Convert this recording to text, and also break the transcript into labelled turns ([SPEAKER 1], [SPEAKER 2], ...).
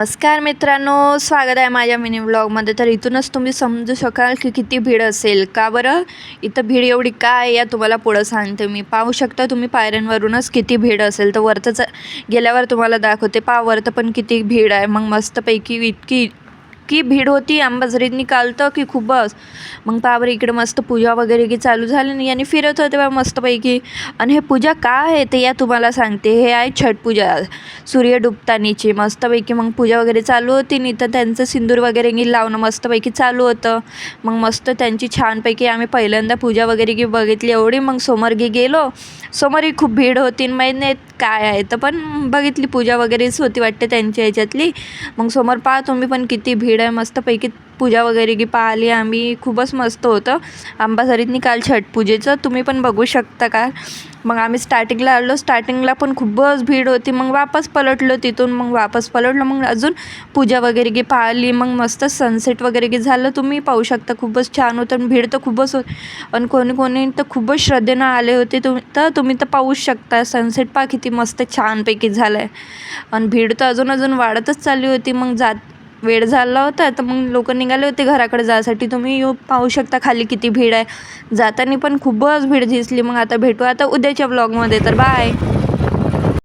[SPEAKER 1] नमस्कार मित्रांनो, स्वागत आहे माझ्या मिनी व्लॉगमध्ये. तर इथूनच तुम्ही समजू शकाल की किती भीड असेल. का बरं इथं भीड एवढी काय या तुम्हाला पुढं सांगते मी. पाहू शकता तुम्ही पायऱ्यांवरूनच किती भीड असेल. तर वरतच गेल्यावर तुम्हाला दाखवते. वरतं पण किती भीड आहे. मग मस्तपैकी इतकी भीड होती अंबाझरीतनी काल तर की खूपच. मग बरं इकडे मस्त पूजा वगैरे की चालू झाली नाही आणि फिरत होते बा मस्तपैकी. आणि हे पूजा काय आहे ते या तुम्हाला सांगते. हे आहे छठ पूजा, सूर्य डुबतानीची. मस्तपैकी मग पूजा वगैरे चालू होती नाही तर त्यांचं सिंदूर वगैरे की लावणं मस्तपैकी चालू होतं. मग मस्त त्यांची छानपैकी आम्ही पहिल्यांदा पूजा वगैरे की बघितली एवढी. मग समोर गेलो. समोरही खूप भीड होती, माहीत नाही काय आहे तर पण बघितली पूजा वगैरेच होती वाटते त्यांच्या ह्याच्यातली. मग समोर पहा तुम्ही पण किती भीड आहे. मस्तपैकी पूजा वगैरे की पाहिली आम्ही. खूपच मस्त होतं अंबाझरीतनी काल छठ पूजेचं. तुम्ही पण बघू शकता का. मग आम्ही स्टार्टिंगला आलो. स्टार्टिंगला पण खूपच भीड होती. मग वापस पलटलो तिथून. मग वापस पलटलो. मग अजून पूजा वगैरे की पाहिली. मग मस्त सनसेट वगैरे की झालं. तुम्ही पाहू शकता खूपच छान होतं. आणि भीड तर खूपच होती. आणि कोणी तर खूपच श्रद्धेनं आले होते. तुम्ही तर पाहूच शकता सनसेट पहा किती मस्त छानपैकी झालं आहे. आणि भीड तर अजून वाढतच चालली होती. मग वेळ झाला होता तर मग लोक निघाले होते घराकडे जायसाठी. तुम्ही पाहू शकता खाली किती भीड आहे. जाताना पण खूपच भीड दिसली. मग आता भेटू आता उद्याच्या व्लॉगमध्ये. तर बाय.